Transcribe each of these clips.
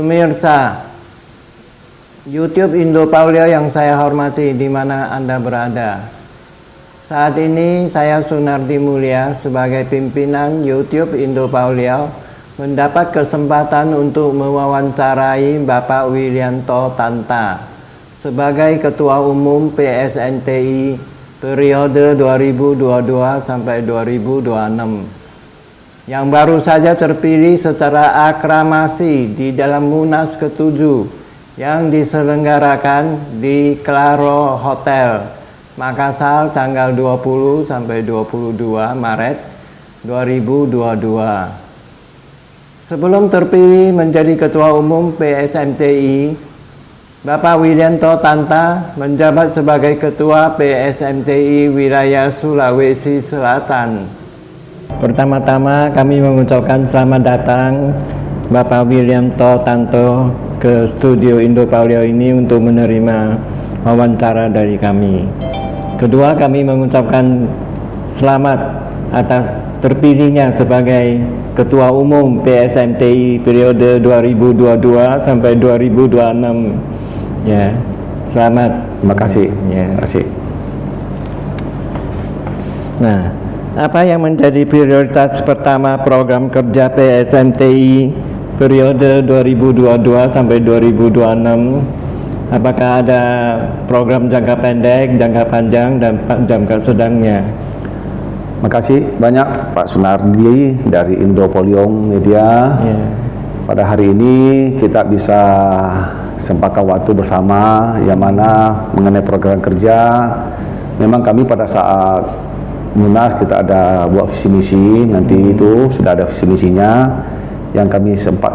Pemirsa YouTube Indo Paulio yang saya hormati di mana Anda berada. Saat ini saya Sunardi Mulia sebagai pimpinan YouTube Indo Paulio mendapat kesempatan untuk mewawancarai Bapak Willianto Tanta sebagai Ketua Umum PSNTI periode 2022 sampai 2026. Yang baru saja terpilih secara aklamasi di dalam Munas ke-7 yang diselenggarakan di Claro Hotel, Makassar tanggal 20 sampai 22 Maret 2022. Sebelum terpilih menjadi Ketua Umum PSMTI, Bapak Willianto Tanta menjabat sebagai Ketua PSMTI Wilayah Sulawesi Selatan. Pertama-tama kami mengucapkan selamat datang Bapak Willianto Tanto ke studio Indo Paulio ini untuk menerima wawancara dari kami. Kedua, kami mengucapkan selamat atas terpilihnya sebagai Ketua Umum PSMTI periode 2022 sampai 2026. Ya, selamat. Terima kasih. Ya. Terima kasih. Nah, apa yang menjadi prioritas pertama program kerja PSMTI periode 2022 sampai 2026? Apakah ada program jangka pendek, jangka panjang, dan jangka sedangnya? Makasih banyak Pak Sunardi dari Indo Paulio Media. Ya. Pada hari ini kita bisa sempatkan waktu bersama yang mana mengenai program kerja. Memang kami pada saat Munas kita ada buat visi misi, nanti itu sudah ada visi misinya yang kami sempat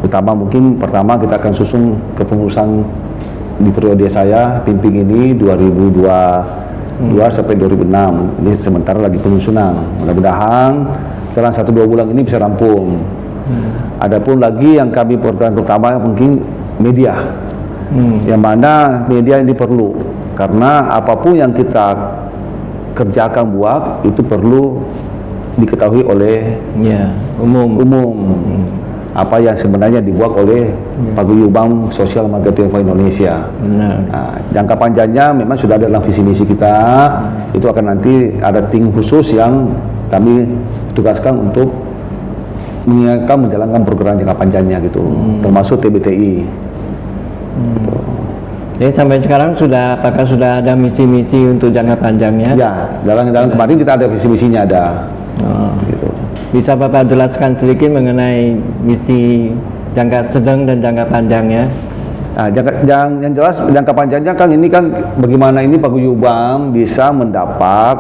utama mungkin pertama kita akan susun kepengurusan di periode saya pimpin ini 2022 sampai 2006. Ini sementara lagi penyusunan, mudah-mudahan dalam 1-2 bulan ini bisa rampung. Adapun lagi yang kami program pertama mungkin media, yang mana media ini perlu karena apapun yang kita kerjakan buat itu perlu diketahui oleh umum. Apa yang sebenarnya dibuat oleh Paguyuban Sosial Marketing for Indonesia. Nah, jangka panjangnya memang sudah ada dalam visi misi kita. Itu akan nanti ada tim khusus yang kami tugaskan untuk menjalankan program jangka panjangnya gitu, termasuk TBTI. Jadi sampai sekarang apakah sudah ada misi-misi untuk jangka panjangnya? Ya, dalam kemarin kita ada visi-misinya ada. Gitu. Bisa Bapak jelaskan sedikit mengenai misi jangka sedang dan jangka panjangnya? Nah, yang jelas jangka panjangnya kan ini kan bagaimana ini Paguyuban bisa mendapat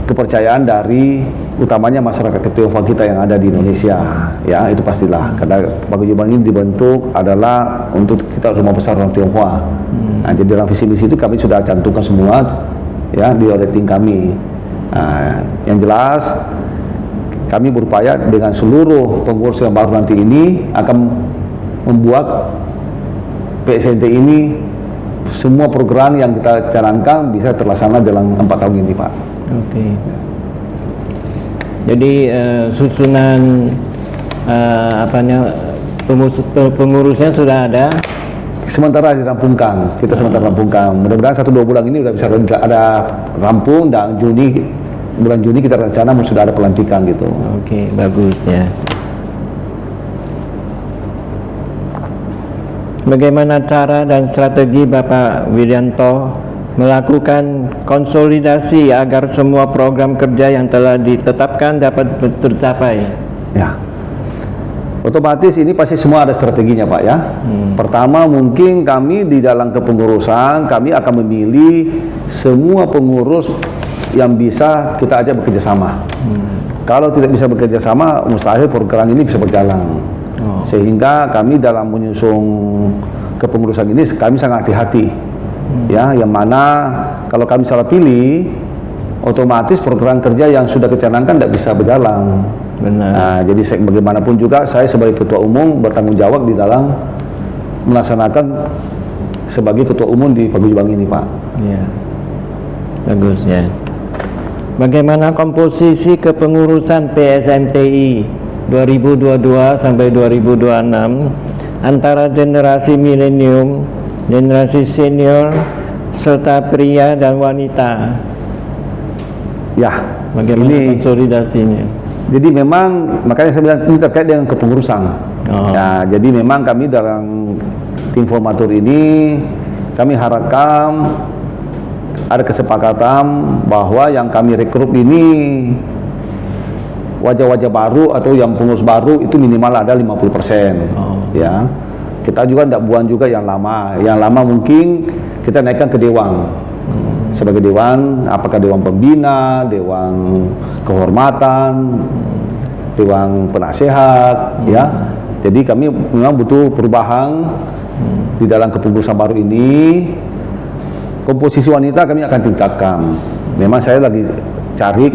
kepercayaan dari utamanya masyarakat Tionghoa kita yang ada di Indonesia, ya itu pastilah karena Paguyuban ini dibentuk adalah untuk kita rumah besar orang Tionghoa. Nah, jadi dalam visi misi itu kami sudah cantumkan semua, ya di auditing kami. Nah, yang jelas kami berupaya dengan seluruh pengurus yang baru nanti ini akan membuat PSNT ini semua program yang kita canangkan bisa terlaksana dalam 4 tahun ini, Pak. Oke. Jadi susunan pengurusnya sudah ada. Sementara dirampungkan, kita sementara rampungkan. Mudah-mudahan 1-2 bulan ini sudah bisa ada rampung dan bulan Juni kita rencana sudah ada pelantikan gitu. Oke, bagus ya. Bagaimana cara dan strategi Bapak Willianto melakukan konsolidasi agar semua program kerja yang telah ditetapkan dapat tercapai? Ya, otomatis ini pasti semua ada strateginya, Pak ya. Pertama mungkin kami di dalam kepengurusan kami akan memilih semua pengurus yang bisa kita ajak bekerja sama. Kalau tidak bisa bekerja sama, mustahil program ini bisa berjalan. Sehingga kami dalam menyusun kepengurusan ini kami sangat hati-hati. Ya, yang mana kalau kami salah pilih, otomatis program kerja yang sudah dicanangkan tidak bisa berjalan. Benar. Nah, jadi bagaimanapun juga saya sebagai ketua umum bertanggung jawab di dalam melaksanakan sebagai ketua umum di Paguyuban ini, Pak. Iya, bagus ya. Bagaimana komposisi kepengurusan PSMTI 2022 sampai 2026 antara generasi milenium, generasi senior, serta pria dan wanita. Ya, Bagaimana ini konsolidasinya? jadi memang makanya saya bilang ini terkait dengan kepengurusan. Ya, jadi memang kami dalam tim formatur ini kami harapkan ada kesepakatan bahwa yang kami rekrut ini wajah-wajah baru atau yang pengurus baru itu minimal ada 50%. Ya, kita juga tidak buang juga yang lama. Yang lama mungkin kita naikkan ke dewan. Sebagai dewan, apakah dewan pembina, dewan kehormatan, dewan penasehat, ya. Jadi kami memang butuh perubahan di dalam kepengurusan baru ini. Komposisi wanita kami akan tingkatkan. Memang saya lagi cari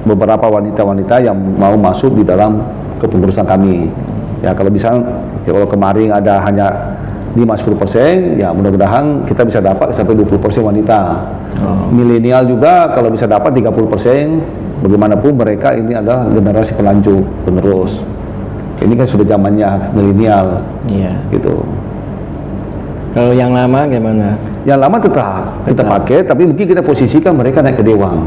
beberapa wanita-wanita yang mau masuk di dalam kepengurusan kami. Ya, kalau bisa, ya kalau kemarin ada hanya 5-10%, ya mudah-mudahan kita bisa dapat sampai 20% wanita. Milenial juga kalau bisa dapat 30%, bagaimanapun mereka ini adalah generasi pelanjut, penerus. Ini kan sudah zamannya milenial. Iya. Gitu. Kalau yang lama gimana? Yang lama tetap kita pakai, tapi mungkin kita posisikan mereka naik ke dewan.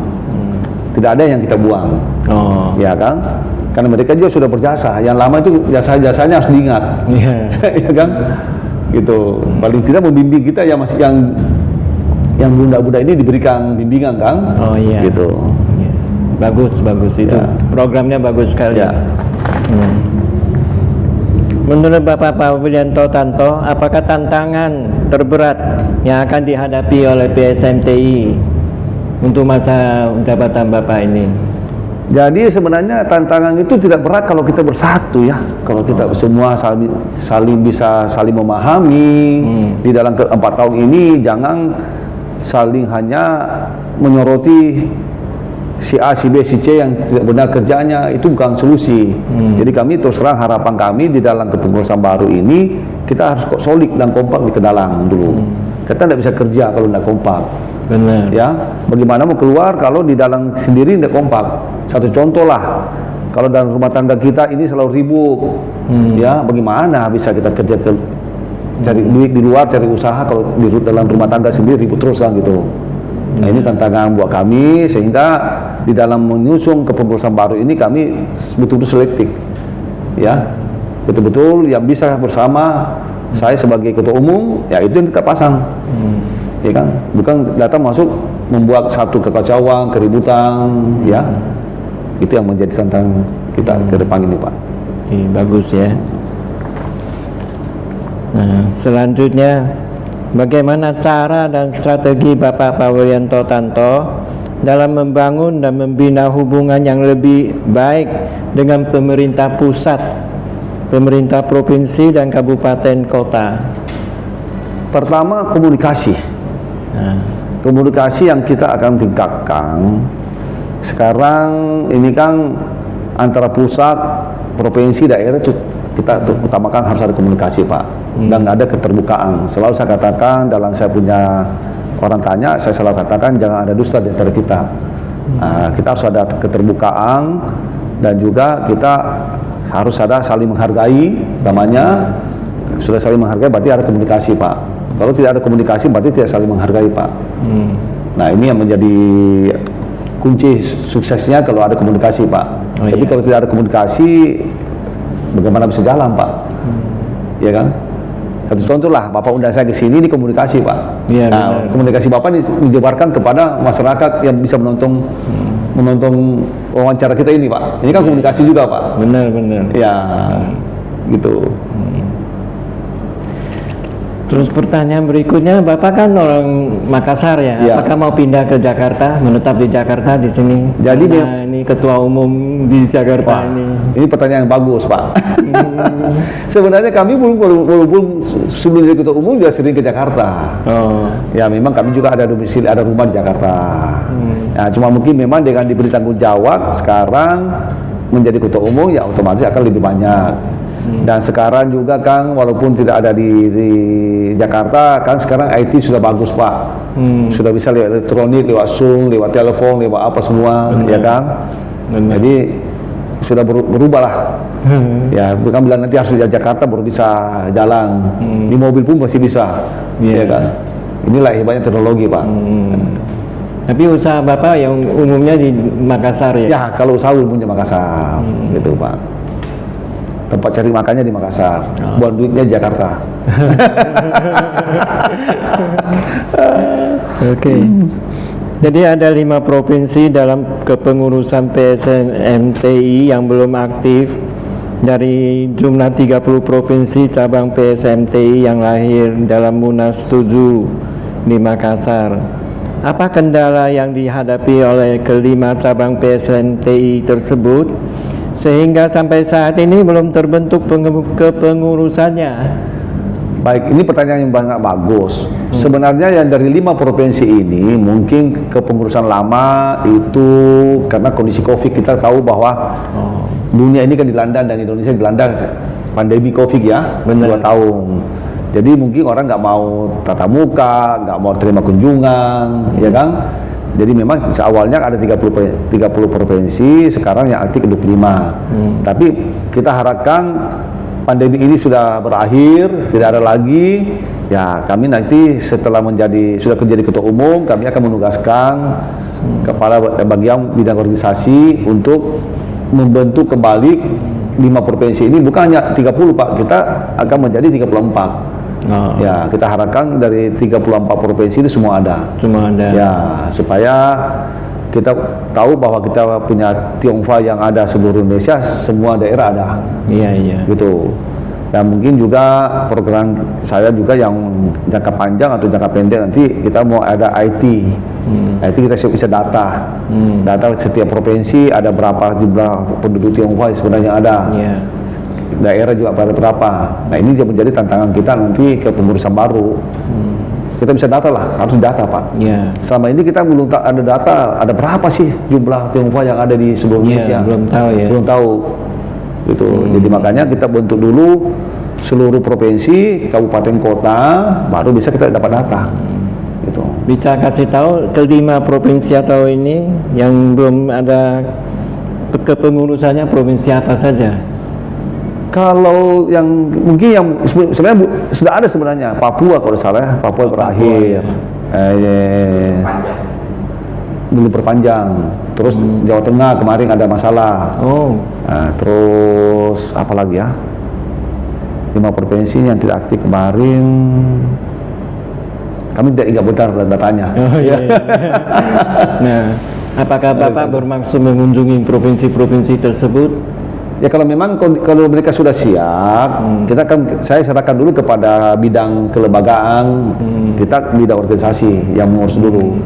Tidak ada yang kita buang. Ya kan? Karena mereka juga sudah berjasa. Yang lama itu jasa-jasanya harus diingat. Ya kan? Gitu. Paling tidak membimbing kita yang masih yang muda-muda ini diberikan bimbingan kan? Gitu. Bagus itu. Ya. Programnya bagus sekali. Ya. Menurut Bapak Pawulianto Tanto, apakah tantangan terberat yang akan dihadapi oleh PSMTI untuk masa jabatan Bapak ini? Jadi sebenarnya tantangan itu tidak berat kalau kita bersatu ya. Kalau kita semua saling bisa saling memahami di dalam 4 tahun ini, jangan saling hanya menyoroti si A, si B, si C yang tidak benar kerjanya, itu bukan solusi. Jadi kami terus terang harapan kami di dalam kepengurusan baru ini kita harus solid dan kompak di ke dalam dulu. Kita tidak bisa kerja kalau tidak kompak. Benar. Ya, bagaimana mau keluar kalau di dalam sendiri tidak kompak? Satu contoh lah, kalau dalam rumah tangga kita ini selalu ribut, ya, bagaimana bisa kita kerja cari duit di luar, cari usaha kalau di dalam rumah tangga sendiri ribut terus kan gitu. Nah, ini tantangan buat kami sehingga di dalam menyusun kepengurusan baru ini kami betul-betul selektif, ya, betul-betul yang bisa bersama saya sebagai ketua umum, ya itu yang kita pasang. Ya kan, bukan datang masuk membuat satu kekacauan, keributan, ya. Itu yang menjadi tantangan kita ke depan ini, Pak. Bagus ya. Nah, selanjutnya bagaimana cara dan strategi Bapak Pawulianto Tanto dalam membangun dan membina hubungan yang lebih baik dengan pemerintah pusat, pemerintah provinsi dan kabupaten kota? Pertama, komunikasi. Komunikasi yang kita akan tingkatkan. Sekarang ini kan antara pusat, provinsi, daerah itu kita utamakan harus ada komunikasi, Pak. Dan ada keterbukaan. Selalu saya katakan dalam saya punya orang tanya, saya selalu katakan jangan ada dusta di antara kita. Kita harus ada keterbukaan dan juga kita harus ada saling menghargai. Namanya sudah saling menghargai berarti ada komunikasi, Pak. Kalau tidak ada komunikasi berarti tidak saling menghargai, Pak. Nah, ini yang menjadi kunci suksesnya kalau ada komunikasi, Pak. Tapi kalau tidak ada komunikasi, bagaimana bisa jalan, Pak? Ya kan? Satu contoh lah, Bapak undang saya ke sini, ini komunikasi, Pak. Nah, komunikasi Bapak ini dijabarkan kepada masyarakat yang bisa menonton wawancara kita ini, Pak. Ini kan komunikasi juga, Pak. Benar. Ya, gitu. Terus pertanyaan berikutnya, Bapak kan orang Makassar ya, apakah mau pindah ke Jakarta, menetap di Jakarta di sini? Jadi ini ketua umum di Jakarta. Ini pertanyaan yang bagus, Pak. Sebenarnya kami walaupun sebelum jadi ketua umum juga sering ke Jakarta. Ya, memang kami juga ada domisili, ada rumah di Jakarta. Ya, cuma mungkin memang dengan diberi tanggung jawab sekarang menjadi ketua umum ya otomatis akan lebih banyak. Dan sekarang juga kan walaupun tidak ada di Jakarta kan sekarang IT sudah bagus, Pak. Sudah bisa lewat elektronik, lewat Zoom, lewat telepon, lewat apa semua. Ya kan. Jadi sudah berubah lah. Ya, bukan bilang nanti harus di Jakarta baru bisa jalan. Di mobil pun masih bisa. Ya kan? Inilah hebatnya teknologi, Pak. Tapi usaha Bapak yang umumnya di Makassar ya? Ya, kalau usaha umumnya Makassar, gitu Pak. Tempat cari makannya di Makassar, buat duitnya di Jakarta. Oke. Jadi ada 5 provinsi dalam kepengurusan PSMTI yang belum aktif dari jumlah 30 provinsi cabang PSMTI yang lahir dalam Munas 7 di Makassar. Apa kendala yang dihadapi oleh kelima cabang PSMTI tersebut sehingga sampai saat ini belum terbentuk kepengurusannya? Baik, ini pertanyaan yang sangat bagus. Sebenarnya yang dari 5 provinsi ini mungkin kepengurusan lama itu karena kondisi COVID, kita tahu bahwa dunia ini kan dilanda dan Indonesia dilanda pandemi COVID ya, 2 tahun. Jadi mungkin orang nggak mau tatap muka, nggak mau terima kunjungan, ya kan? Jadi memang awalnya ada 30 provinsi, sekarang yang aktif 25. Tapi kita harapkan pandemi ini sudah berakhir, tidak ada lagi. Ya, kami nanti setelah sudah menjadi ketua umum, kami akan menugaskan kepala bagian bidang organisasi untuk membentuk kembali 5 provinsi ini, bukan hanya 30 Pak, kita akan menjadi 34. Ya, kita harapkan dari 34 provinsi ini semua ada. Ya, supaya kita tahu bahwa kita punya Tionghoa yang ada seluruh Indonesia, semua daerah ada. Iya. Gitu. Dan mungkin juga program saya juga yang jangka panjang atau jangka pendek nanti kita mau ada IT. IT kita bisa data. Data setiap provinsi ada berapa jumlah penduduk Tionghoa sebenarnya ada. Daerah juga pada berapa. Nah, ini juga menjadi tantangan kita nanti ke pengurusan baru. Kita bisa data lah, harus data Pak. Selama ini kita belum ada data, ada berapa sih jumlah Tionghoa yang ada di seluruh Indonesia? Belum tahu ya. Belum tahu. Gitu. Jadi makanya kita bentuk dulu seluruh provinsi, kabupaten, kota, baru bisa kita dapat data. Gitu. Bisa kasih tahu kelima provinsi atau ini yang belum ada kepengurusannya provinsi apa saja? Kalau yang mungkin yang sebenarnya sudah ada sebenarnya Papua kalau salah, Papua berakhir. Belum perpanjang. Terus Jawa Tengah kemarin ada masalah. Nah, terus apa lagi ya? 5 provinsi yang tidak aktif kemarin. Kami tidak ingat benar datanya. Nah, apakah Bapak bermaksud mengunjungi provinsi-provinsi tersebut? Ya, kalau memang kalau mereka sudah siap, saya serahkan dulu kepada bidang kelembagaan, kita bidang organisasi yang mengurus dulu.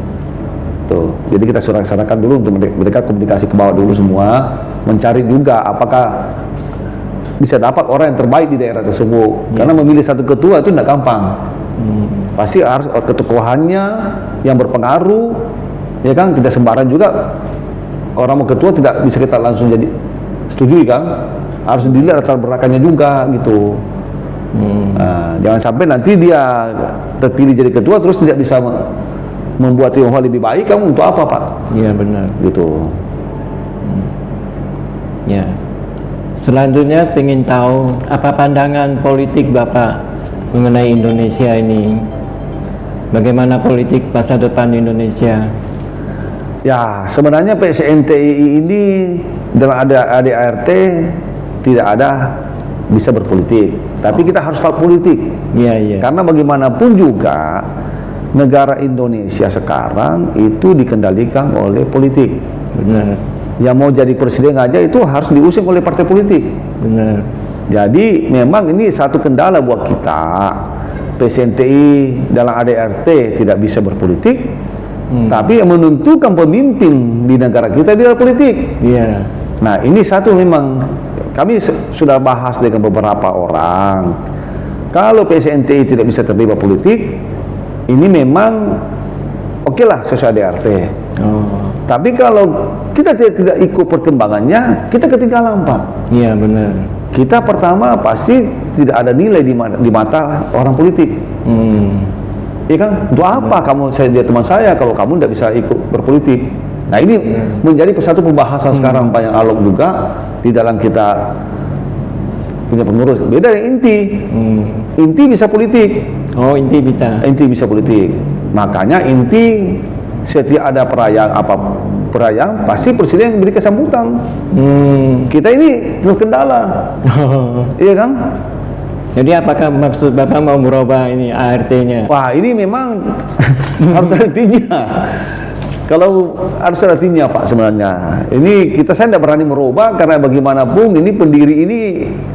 Tuh. Jadi kita serahkan dulu untuk mereka komunikasi ke bawah dulu semua, mencari juga apakah bisa dapat orang yang terbaik di daerah tersebut. Karena memilih satu ketua itu tidak gampang. Pasti harus ketokohannya yang berpengaruh, ya kan? Tidak sembarang juga orang mau ketua tidak bisa kita langsung jadi setujui kan? Harus dilihat latar belakangnya juga gitu. Nah, jangan sampai nanti dia terpilih jadi ketua terus tidak bisa membuat Tionghoa lebih baik, kamu untuk apa Pak? Iya benar. Gitu. Ya. Selanjutnya ingin tahu apa pandangan politik Bapak mengenai Indonesia ini? Bagaimana politik masa depan Indonesia? Ya, sebenarnya PSMTI ini dalam ada ADART tidak ada bisa berpolitik, tapi kita harus tahu politik. Iya. Karena bagaimanapun juga negara Indonesia sekarang itu dikendalikan oleh politik. Benar. Yang mau jadi presiden aja itu harus diusung oleh partai politik. Benar. Jadi memang ini satu kendala buat kita. PSMTI dalam ADART tidak bisa berpolitik, tapi yang menentukan pemimpin di negara kita adalah politik. Iya. Nah, ini satu memang kami sudah bahas dengan beberapa orang. Kalau PSMTI tidak bisa terlibat politik, ini memang oke lah sesuai ADART. Tapi kalau kita tidak ikut perkembangannya, kita ketinggalan Pak. Iya benar. Kita pertama pasti tidak ada nilai di mata orang politik. Iya kan? Untuk apa kamu dia teman saya kalau kamu tidak bisa ikut berpolitik? Nah ini menjadi satu pembahasan sekarang Pak yang alok juga di dalam kita punya pengurus. Beda yang inti. Inti bisa politik. Oh, inti bisa. Inti bisa politik. Makanya inti setiap ada perayaan pasti presiden beri kesambutan. Kita ini terkendala. Iya kan? Jadi apakah maksud Bapak mau merubah ini ART-nya? Wah, ini memang harus ada artinya. Kalau harus ada artinya Pak sebenarnya. Ini saya tidak berani merubah karena bagaimanapun ini pendiri ini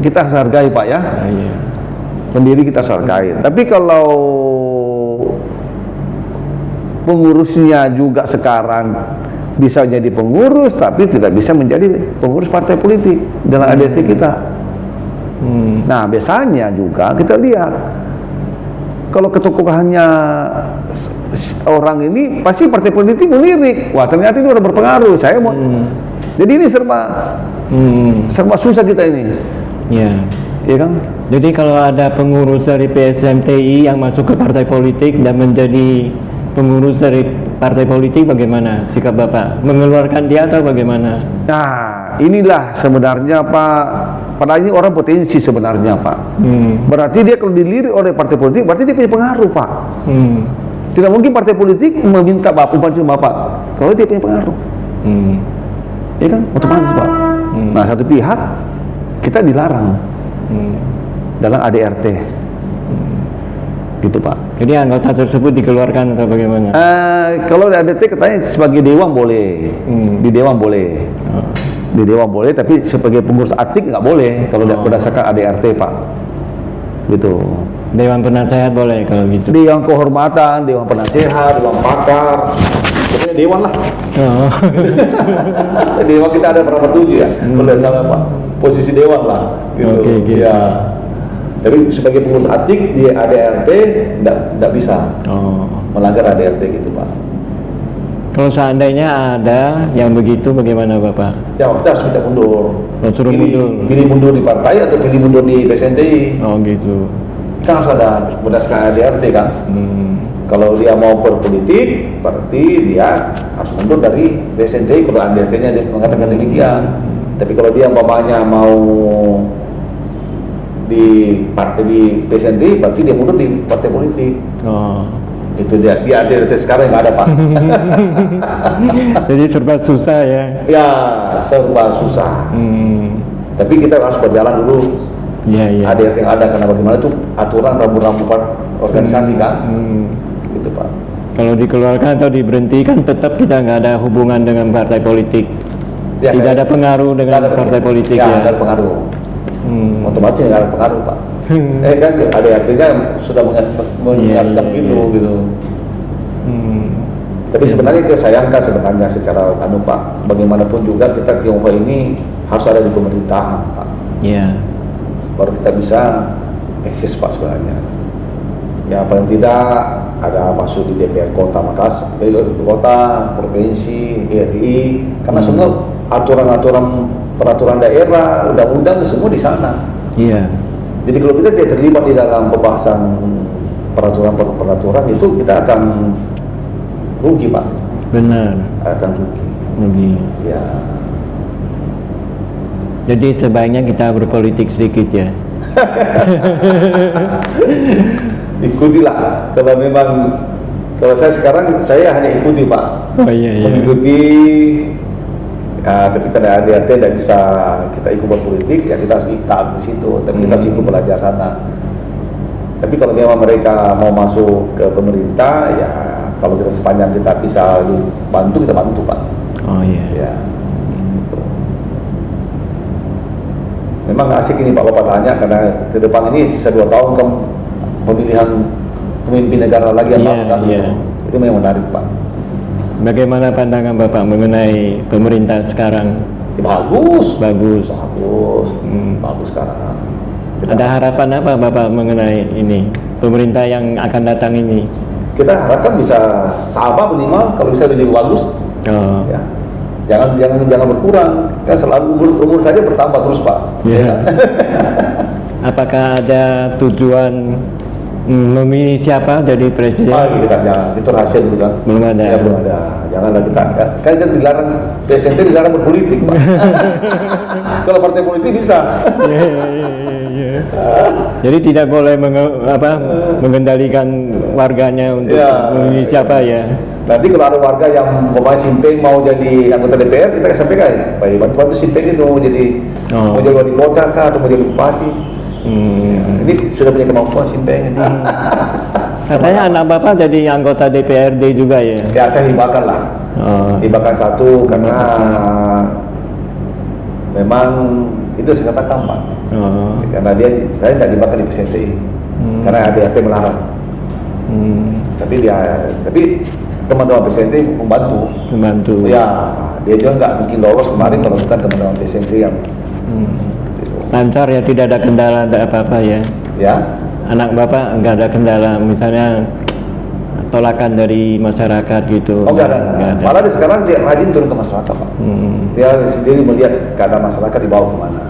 kita harus hargai Pak ya. Iya. Pendiri kita harus hargai. Tapi kalau pengurusnya juga sekarang bisa jadi pengurus tapi tidak bisa menjadi pengurus partai politik dalam ADT kita. Nah biasanya juga kita lihat kalau ketokohannya orang ini pasti partai politik melirik, wah ternyata itu udah berpengaruh, saya mau jadi ini serba susah kita ini. Iya kan? Jadi kalau ada pengurus dari PSMTI yang masuk ke partai politik dan menjadi pengurus dari partai politik, bagaimana sikap Bapak? Mengeluarkan dia atau bagaimana? Nah, inilah sebenarnya Pak, padahal ini orang potensi sebenarnya Pak. Berarti dia kalau dilirik oleh partai politik, berarti dia punya pengaruh Pak. Tidak mungkin partai politik meminta Bapak, kalau dia punya pengaruh. Ya kan? Otomatis Pak. Nah, satu pihak kita dilarang dalam ADRT. Gitu Pak. Jadi anggota tersebut dikeluarkan atau bagaimana? Kalau di ADT katanya sebagai dewan boleh, di dewan boleh, di dewan boleh, tapi sebagai pengurus aktif nggak boleh kalau berdasarkan ADRT Pak. Gitu. Dewan penasehat boleh kalau gitu. Dewan kehormatan, dewan penasehat, dewan pakar, pokoknya dewan lah. Dewan kita ada berapa tujuh ya? Kalau tidak salah Pak, posisi dewan lah. Gitu. Oke, gitu. Ya. Tapi sebagai pengurus aktif di ADRT tidak bisa melanggar ADRT gitu Pak. Kalau seandainya ada yang begitu, bagaimana Bapak? Ya kita harus minta mundur. Suruh mundur. Pilih mundur di partai atau pilih mundur di PSNTI. Oh gitu. Kan harus ada berdasarkan ADRT kan. Kalau dia mau berpolitik, berarti dia harus mundur dari PSNTI kalau ADRT-nya dia mengatakan demikian. Tapi kalau dia umpamanya mau di partai di PSNTI, berarti dia mundur di partai politik. Itu dia di ADRT sekarang nggak ada Pak. Jadi serba susah ya. Ya serba susah. Tapi kita harus berjalan dulu. ADRT yang ada, karena bagaimana itu aturan rambu-rambu organisasi kan. Gitu Pak. Kalau dikeluarkan atau diberhentikan tetap kita nggak ada hubungan dengan partai politik. Ya, tidak ada pengaruh dengan partai politik ya. Ada pengaruh. Otomatis nggak ada pengaruh Pak. Kan ada artinya sudah menjelaskan gitu. Tapi sebenarnya kita sayangkan sebenarnya secara Pak, bagaimanapun juga kita Tionghoa ini harus ada di pemerintahan Pak. Baru kita bisa eksis Pak sebenarnya. Ya paling tidak ada masuk di DPR Kota Makassar, Kota, Provinsi, RI, karena semua peraturan daerah, undang-undang semua di sana. Jadi kalau kita tidak terlibat di dalam pembahasan peraturan itu kita akan rugi Pak. Benar. Akan rugi. Ya. Jadi sebaiknya kita berpolitik sedikit ya. Ikutilah. Kalau saya sekarang saya hanya ikuti Pak. Mengikuti. Ya, tapi karena ADRT tidak bisa kita ikut berpolitik, ya kita harus taat di situ. Tapi kita harus ikut belajar sana. Tapi kalau memang mereka mau masuk ke pemerintah, ya kalau kita sepanjang kita bisa bantu, kita bantu Pak. Ya. Memang asik ini Pak Bapak tanya, karena ke depan ini sisa 2 tahun kan pemilihan pemimpin negara lagi yang baru itu memang menarik Pak. Bagaimana pandangan Bapak mengenai pemerintah sekarang? Bagus sekarang. Ada harapan apa Bapak mengenai ini pemerintah yang akan datang ini? Kita harapkan bisa sama minimal, kalau bisa lebih bagus. Ya. Jangan berkurang. Kan selalu umur saja bertambah terus Pak. Apakah ada tujuan Memilih siapa jadi presiden? Kita jangan, itu rahasia dulu kan. Belum ada. Ya, belum ada. Janganlah kita. Kan dilarang, PSNT dilarang berpolitik, Pak. Kalau partai politik bisa. Ya. Jadi tidak boleh mengendalikan warganya untuk memilih siapa ya. Nanti kalau ada warga yang pemain Simpeng mau jadi anggota DPR, kita sampaikan, baik bantu Simpeng itu mau jadi wali kota kah atau mau jadi bupati. Ini sudah punya kemampuan Simpeng ini. Katanya anak bapak jadi anggota DPRD juga ya? Ya saya hibahkan lah. Hibahkan satu karena memang itu saya katakan Pak. Karena saya tidak hibahkan di PSNTI karena ada RT melarang. Tapi teman-teman PSNTI membantu. Ya, dia juga nggak mungkin lolos kemarin kalau bukan teman-teman PSNTI yang lancar ya, tidak ada kendala, ada apa-apa ya. Ya. Anak bapak nggak ada kendala, misalnya tolakan dari masyarakat gitu. Nggak ada. Malah sekarang dia rajin turun ke masyarakat Pak. Dia sendiri melihat keadaan masyarakat di bawah kemana.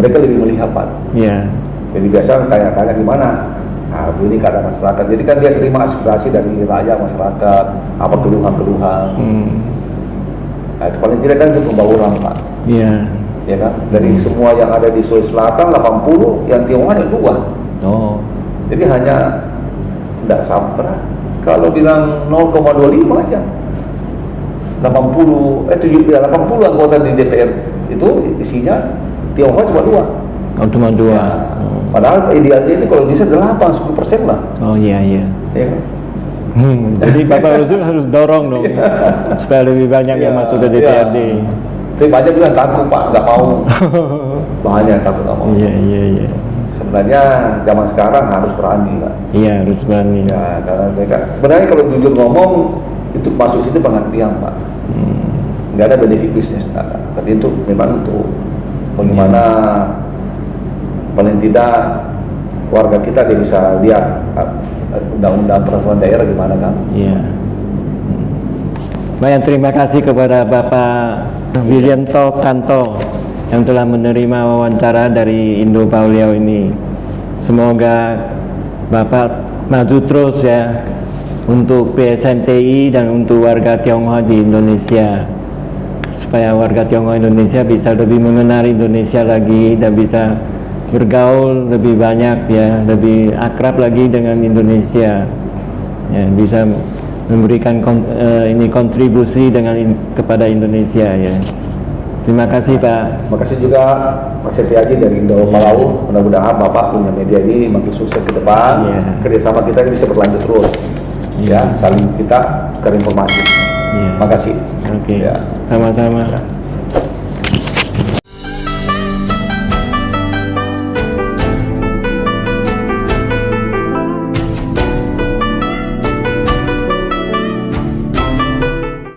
Mereka lebih melihat Pak. Iya. Jadi biasa tanya-tanya gimana. Ini keadaan masyarakat. Jadi kan dia terima aspirasi dari rakyat masyarakat, apa keluhan-keluhan. Nah, itu paling tidak kan itu pembangunan Pak. Iya. Ya kan? Dari semua yang ada di Sulawesi Selatan 80, yang Tionghoa ada 2. Jadi hanya tidak sampai. Kalau bilang 0,25 aja. 80 anggota di DPR itu isinya Tionghoa cuma 2. Cuma 2. Ya. Padahal idealnya itu kalau bisa 8-10% lah. Iya. Ya kan? Jadi Bapak harus dorong dong supaya lebih banyak yang masuk ke DPRD. Tapi banyak juga takut Pak, nggak mau. Banyak takut nggak mau. Iya. Sebenarnya zaman sekarang harus berani Pak. Iya, harus berani. Ya, karena mereka sebenarnya kalau jujur ngomong itu masuk situ pengabdian Pak. Nggak ada benefit bisnis, tapi itu memang untuk bagaimana paling tidak warga kita dia bisa lihat undang-undang peraturan daerah gimana kan. Iya. Banyak terima kasih kepada Bapak Wiryanto Tanto yang telah menerima wawancara dari Indo Pauliau ini. Semoga Bapak maju terus ya untuk PSNTI dan untuk warga Tionghoa di Indonesia, supaya warga Tionghoa Indonesia bisa lebih mengenal Indonesia lagi dan bisa bergaul lebih banyak ya, lebih akrab lagi dengan Indonesia ya, bisa memberikan kontribusi kepada Indonesia ya. Terima kasih Pak. Terima kasih juga Mas Seti Haji dari Indo Palau. Mudah-mudahan Bapak punya media ini makin sukses ke depan. Kerjasama kita bisa berlanjut terus. Ya, saling kita tukar informasi. Terima kasih. Oke. Sama-sama.